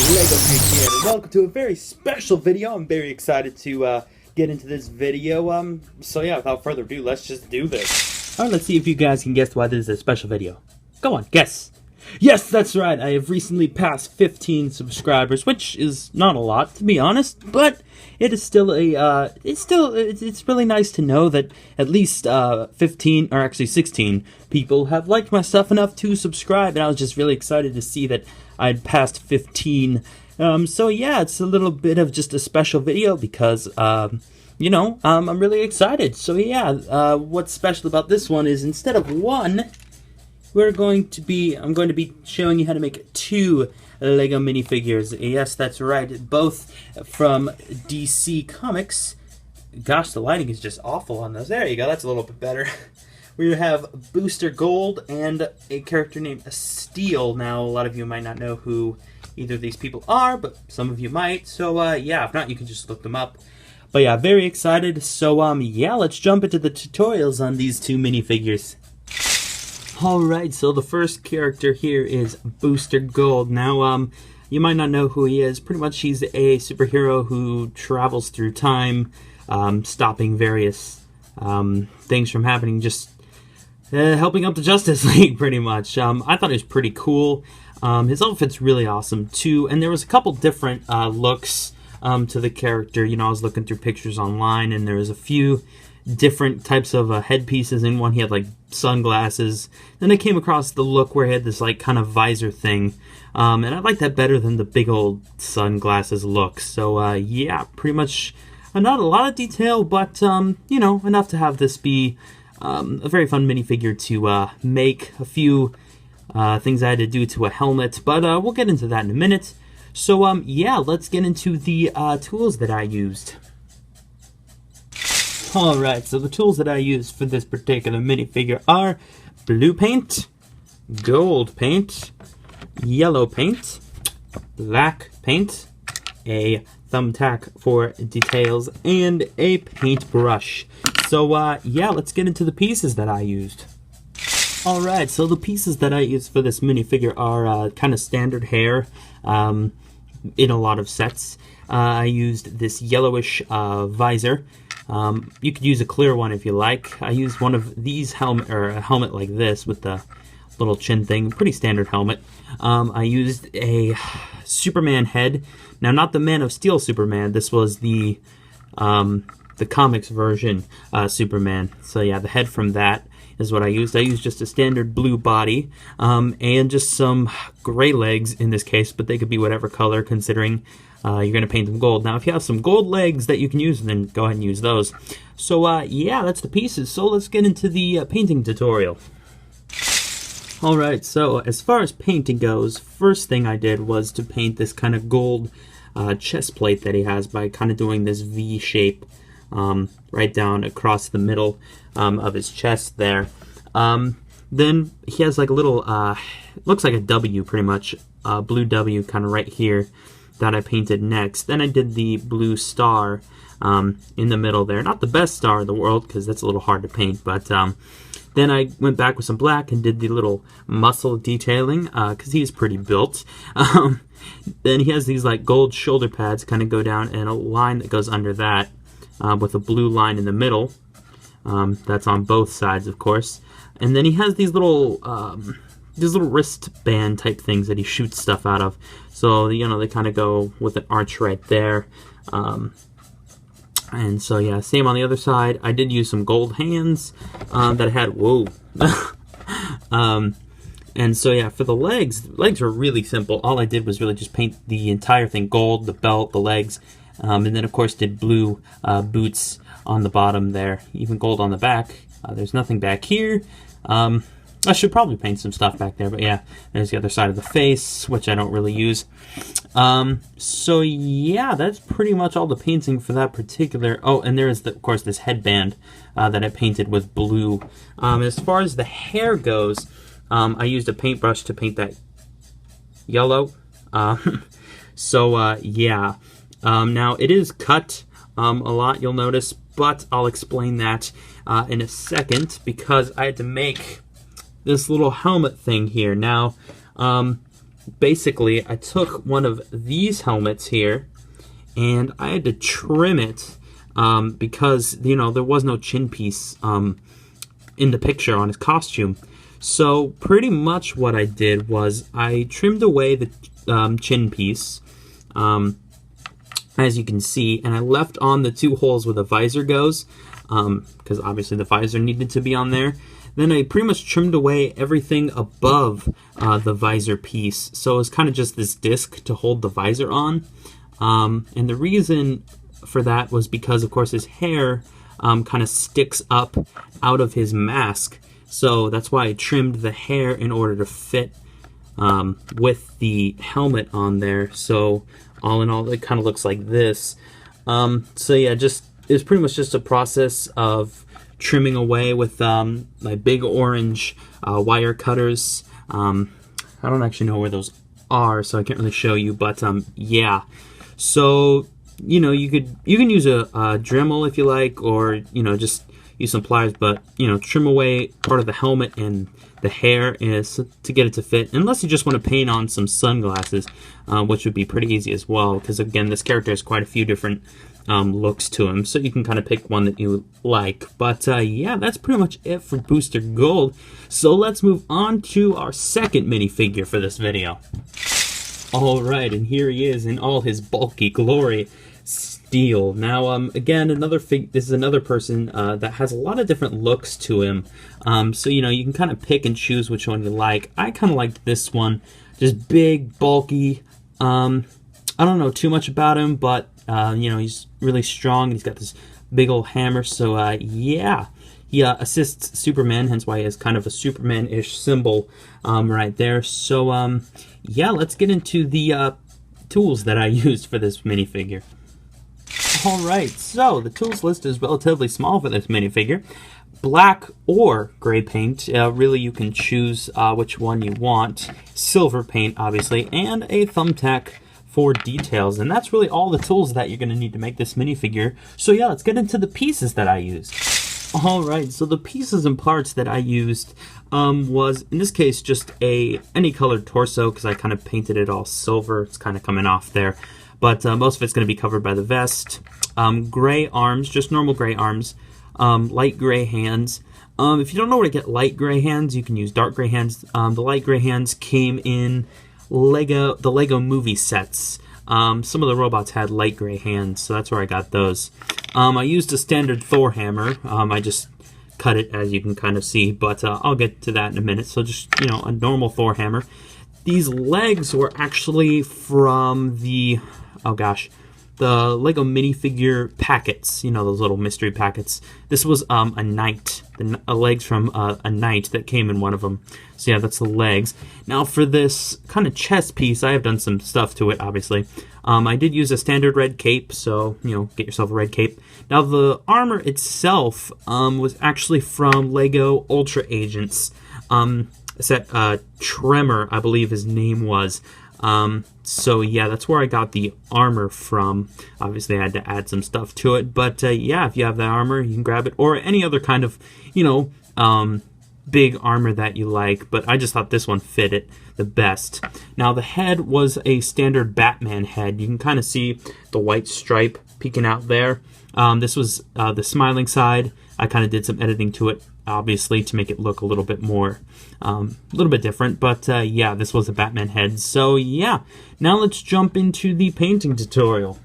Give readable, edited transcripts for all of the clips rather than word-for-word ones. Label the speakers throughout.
Speaker 1: Lego Creek here, and welcome to a very special video. I'm very excited to get into this video. So yeah, without further ado, let's just do this. Alright, let's see if you guys can guess why this is a special video. Go on, guess. Yes, that's right, I have recently passed 15 subscribers, which is not a lot, to be honest, but it is still it's really nice to know that at least 15, or actually 16 people have liked my stuff enough to subscribe, and I was just really excited to see that I'd passed 15. So yeah, it's a little bit of just a special video because, you know, I'm really excited. So yeah, what's special about this one is instead of one, I'm going to be showing you how to make 2 Lego minifigures. Yes, that's right, both from DC Comics. Gosh, the lighting is just awful on those. There you go, that's a little bit better. We have Booster Gold and a character named Steel. Now, a lot of you might not know who either of these people are, but some of you might. So, yeah, if not, you can just look them up. But yeah, very excited. So, yeah, let's jump into the tutorials on these 2 minifigures. Alright, so the first character here is Booster Gold. Now, you might not know who he is. Pretty much he's a superhero who travels through time, stopping various things from happening, just helping out the Justice League, pretty much. I thought it was pretty cool. His outfit's really awesome, too, and there was a couple different looks to the character. You know, I was looking through pictures online, and there was a few different types of headpieces. In one, he had, like, sunglasses. Then I came across the look where he had this, like, kind of visor thing, and I like that better than the big old sunglasses look. So, yeah, pretty much not a lot of detail, but, you know, enough to have this be a very fun minifigure to make. A few things I had to do to a helmet, but we'll get into that in a minute. So, yeah, let's get into the tools that I used. Alright, so the tools that I used for this particular minifigure are blue paint, gold paint, yellow paint, black paint, a thumbtack for details, and a paintbrush. So, yeah, let's get into the pieces that I used. Alright, so the pieces that I used for this minifigure are kind of standard hair in a lot of sets. I used this yellowish visor. You could use a clear one if you like. I used one of these a helmet like this with the little chin thing, pretty standard helmet. I used a Superman head. Now, not the Man of Steel Superman. This was the comics version Superman. So yeah, the head from that is what I used. I used just a standard blue body and just some gray legs in this case, but they could be whatever color considering you're going to paint them gold. Now, if you have some gold legs that you can use, then go ahead and use those. So, yeah, that's the pieces. So let's get into the painting tutorial. Alright, so as far as painting goes, first thing I did was to paint this kind of gold chest plate that he has by kind of doing this V shape right down across the middle of his chest there. Then he has like a little, looks like a W pretty much, blue W kind of right here that I painted next. Then I did the blue star in the middle there. Not the best star in the world because that's a little hard to paint, but then I went back with some black and did the little muscle detailing because he's pretty built. Then he has these like gold shoulder pads kind of go down and a line that goes under that with a blue line in the middle. That's on both sides, of course. And then he has these little wristband type things that he shoots stuff out of. So, you know, they kind of go with an arch right there. And so, yeah, same on the other side. I did use some gold hands that I had. Whoa. And so, yeah, for the legs are really simple. All I did was really just paint the entire thing gold, the belt, the legs, and then, of course, did blue boots on the bottom there, even gold on the back. There's nothing back here. I should probably paint some stuff back there, but yeah, there's the other side of the face, which I don't really use. So yeah, that's pretty much all the painting for that particular... Oh, and there is, of course, this headband that I painted with blue. As far as the hair goes, I used a paintbrush to paint that yellow. So yeah. Now, it is cut a lot, you'll notice, but I'll explain that in a second, because I had to make this little helmet thing here. Now, basically I took one of these helmets here and I had to trim it because, you know, there was no chin piece in the picture on his costume. So pretty much what I did was I trimmed away the chin piece, as you can see, and I left on the 2 holes where the visor goes, because obviously the visor needed to be on there. Then I pretty much trimmed away everything above the visor piece, so it's kind of just this disc to hold the visor on. And the reason for that was because, of course, his hair kind of sticks up out of his mask, so that's why I trimmed the hair in order to fit with the helmet on there. So all in all, it kind of looks like this. So yeah, it's pretty much just a process of trimming away with my big orange wire cutters. I don't actually know where those are, so I can't really show you, but yeah. So, you know, you can use a Dremel if you like, or, you know, just use some pliers, but, you know, trim away part of the helmet and the hair is to get it to fit, unless you just want to paint on some sunglasses, which would be pretty easy as well, because again, this character has quite a few different looks to him, so you can kind of pick one that you like. But yeah, that's pretty much it for Booster Gold. So let's move on to our second minifigure for this video. Alright, and here he is in all his bulky glory, Steel. Now, again, this is another person that has a lot of different looks to him. So, you know, you can kind of pick and choose which one you like. I kind of liked this one. Just big, bulky. I don't know too much about him, but, you know, he's really strong. He's got this big old hammer. So, yeah. He assists Superman, hence why he has kind of a Superman-ish symbol right there. So, yeah, let's get into the tools that I used for this minifigure. Alright, so the tools list is relatively small for this minifigure. Black or gray paint, really you can choose which one you want. Silver paint, obviously, and a thumbtack for details. And that's really all the tools that you're going to need to make this minifigure. So yeah, let's get into the pieces that I used. Alright, so the pieces and parts that I used was, in this case, just any colored torso, because I kind of painted it all silver. It's kind of coming off there. But most of it's going to be covered by the vest. Gray arms, just normal gray arms. Light gray hands. If you don't know where to get light gray hands, you can use dark gray hands. The light gray hands came in the Lego movie sets. Some of the robots had light gray hands, so that's where I got those. I used a standard Thor hammer. I just cut it, as you can kind of see, but I'll get to that in a minute. So just, you know, a normal Thor hammer. These legs were actually from the, oh gosh, the Lego minifigure packets, you know, those little mystery packets. This was a knight, legs from a knight that came in one of them. So yeah, that's the legs. Now for this kind of chest piece, I have done some stuff to it, obviously. I did use a standard red cape, so, you know, get yourself a red cape. Now the armor itself was actually from Lego Ultra Agents. Set Tremor, I believe his name was. So yeah, that's where I got the armor from. Obviously I had to add some stuff to it, but yeah, if you have that armor, you can grab it, or any other kind of, you know, big armor that you like, but I just thought this one fit it the best. Now the head was a standard Batman head. You can kind of see the white stripe peeking out there. This was the smiling side. I kind of did some editing to it, obviously, to make it look a little bit more, a little bit different, but yeah, this was a Batman head. So yeah, now let's jump into the painting tutorial.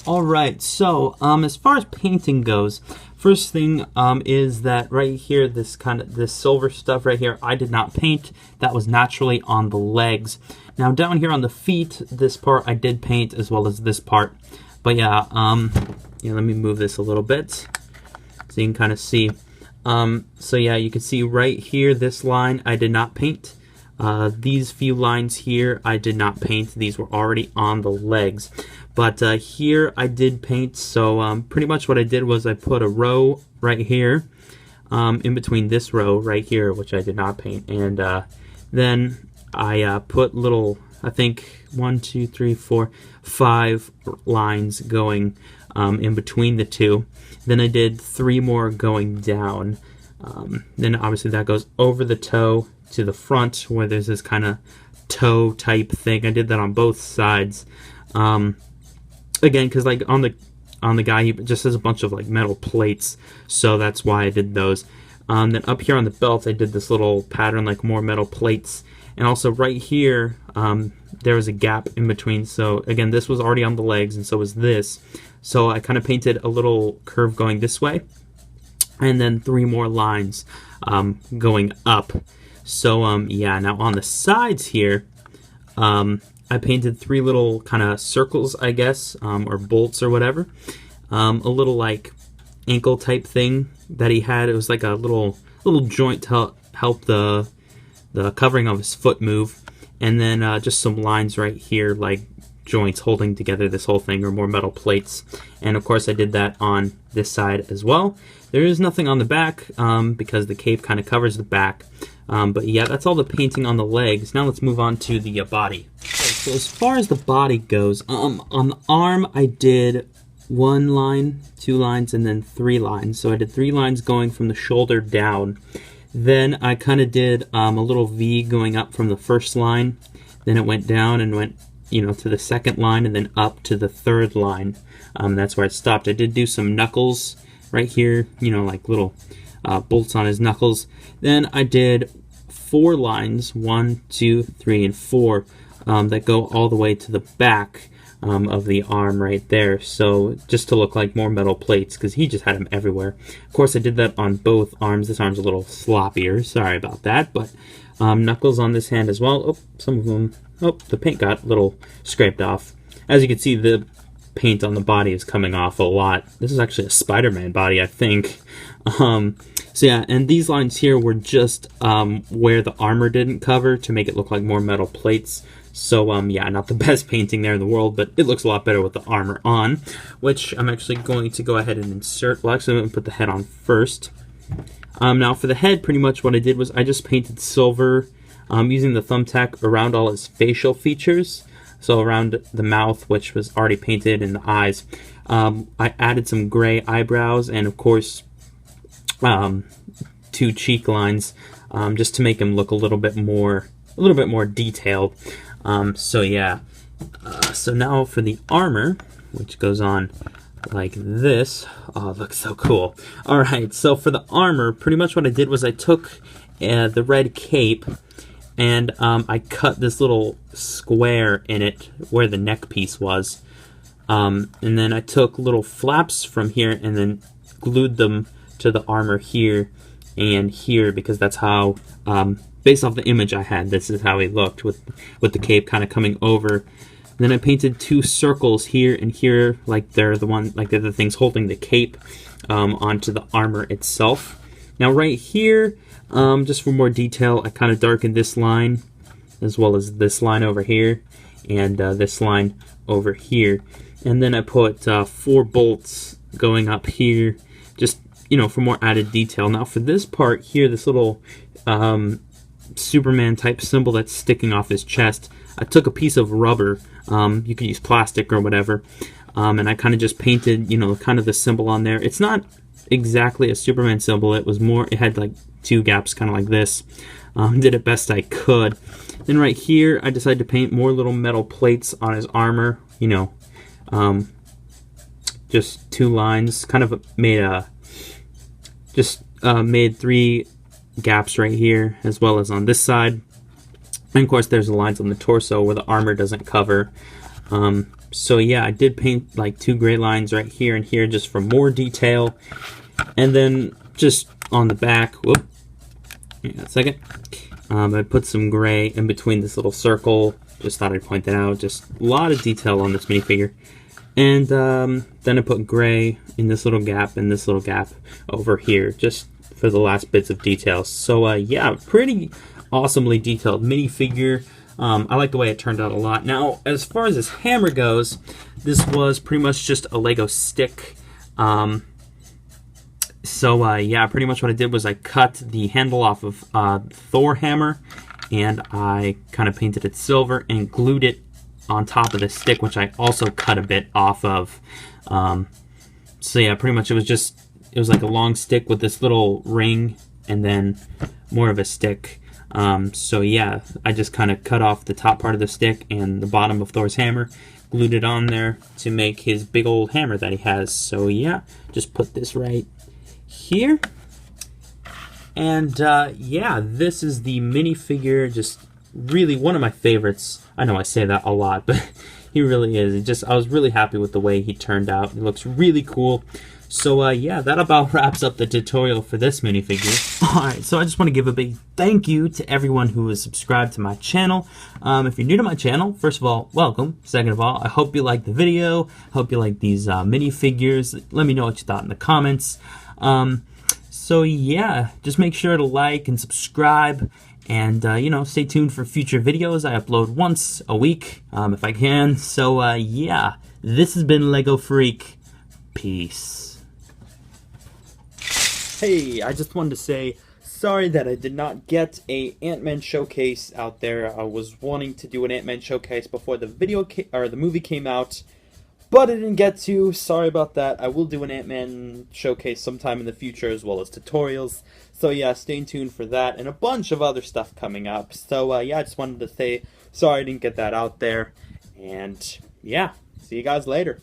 Speaker 1: Alright, so as far as painting goes, first thing is that right here, this silver stuff right here, I did not paint. That was naturally on the legs. Now down here on the feet, this part I did paint, as well as this part. But yeah, yeah, let me move this a little bit so you can kind of see. So yeah, you can see right here, this line I did not paint. These few lines here I did not paint. These were already on the legs. But here I did paint, so pretty much what I did was I put a row right here, in between this row right here, which I did not paint. And then I put little, I think, 1, 2, 3, 4, 5 lines going in between the two. Then I did 3 more going down. Then obviously that goes over the toe to the front, where there's this kind of toe type thing. I did that on both sides. Again, because like on the guy, he just has a bunch of like metal plates, so that's why I did those. Then up here on the belt, I did this little pattern, like more metal plates. And also right here, there was a gap in between. So again, this was already on the legs, and so was this. So I kind of painted a little curve going this way, and then 3 more lines going up. So yeah, now on the sides here, I painted 3 little kind of circles, I guess, or bolts or whatever. A little like ankle type thing that he had. It was like a little joint to help the covering of his foot move, and then just some lines right here, like joints holding together this whole thing, or more metal plates. And of course I did that on this side as well. There is nothing on the back because the cape kind of covers the back. But yeah, that's all the painting on the legs. Now let's move on to the body. Okay, so as far as the body goes, on the arm I did 1 line, 2 lines, and then 3 lines. So I did 3 lines going from the shoulder down. Then I kind of did a little V going up from the first line. Then it went down and went, to the second line, and then up to the 3rd line. That's where it stopped. I did do some knuckles right here, like little bolts on his knuckles. Then I did 4 lines, 1, 2, 3, and 4, that go all the way to the back of the arm right there, so just to look like more metal plates, because he just had them everywhere. Of course I did that on both arms. This arm's a little sloppier, sorry about that, but knuckles on this hand as well. Oh, some of them, the paint got a little scraped off. As you can see, the paint on the body is coming off a lot. This is actually a Spider-Man body, I think. So yeah, and these lines here were just where the armor didn't cover to make it look like more metal plates. So yeah, not the best painting there in the world, but it looks a lot better with the armor on, which I'm actually going to go ahead and insert. Well, actually, I'm going to put the head on first. Now for the head, pretty much what I did was I just painted silver using the thumbtack around all his facial features. So around the mouth, which was already painted, and the eyes. I added some gray eyebrows, and of course 2 cheek lines, just to make him look a little bit more detailed. So yeah, so now for the armor, which goes on like this. Oh, it looks so cool. Alright, so for the armor, pretty much what I did was I took the red cape, and I cut this little square in it where the neck piece was. And then I took little flaps from here and then glued them to the armor here and here, because that's how, based off the image I had, this is how he looked with the cape kind of coming over. And then I painted 2 circles here and here, like they're the things holding the cape onto the armor itself. Now right here, just for more detail, I kind of darkened this line as well as this line over here and this line over here. And then I put 4 bolts going up here, just for more added detail. Now for this part here, this little Superman type symbol that's sticking off his chest, I took a piece of rubber, you could use plastic or whatever, and I kind of just painted kind of the symbol on there. It's not exactly a Superman symbol, it had like 2 gaps kind of like this. Did it best I could. Then right here I decided to paint more little metal plates on his armor, just 2 lines, kind of made made 3 gaps right here as well as on this side. And of course there's the lines on the torso where the armor doesn't cover. So yeah, I did paint like 2 gray lines right here and here just for more detail. And then just on the back, whoop, hang on a second, I put some gray in between this little circle. Just thought I'd point that out. Just a lot of detail on this minifigure. And then I put gray in this little gap and this little gap over here, just for the last bits of details. So yeah, pretty awesomely detailed minifigure. I like the way it turned out a lot. Now, as far as this hammer goes, this was pretty much just a Lego stick. So yeah, pretty much what I did was I cut the handle off of Thor hammer, and I kind of painted it silver and glued it on top of the stick, which I also cut a bit off of. So yeah, pretty much it was like a long stick with this little ring, and then more of a stick So yeah, I just kind of cut off the top part of the stick and the bottom of Thor's hammer, glued it on there to make his big old hammer that he has. So yeah, just put this right here. And yeah, this is the minifigure, just really one of my favorites. I know I say that a lot, but he really is. I was really happy with the way he turned out. It looks really cool. So yeah, that about wraps up the tutorial for this minifigure. Alright, so I just want to give a big thank you to everyone who is subscribed to my channel. If you're new to my channel, first of all, welcome. Second of all, I hope you liked the video. I hope you like these minifigures. Let me know what you thought in the comments. So yeah, just make sure to like and subscribe. And, you know, stay tuned for future videos. I upload once a week, if I can. So, yeah, this has been Lego Freak. Peace. Hey, I just wanted to say, sorry that I did not get a Ant-Man showcase out there. I was wanting to do an Ant-Man showcase before the the movie came out, but I didn't get to. Sorry about that. I will do an Ant-Man showcase sometime in the future, as well as tutorials. So yeah, stay tuned for that, and a bunch of other stuff coming up. So yeah, I just wanted to say sorry I didn't get that out there. And yeah, see you guys later.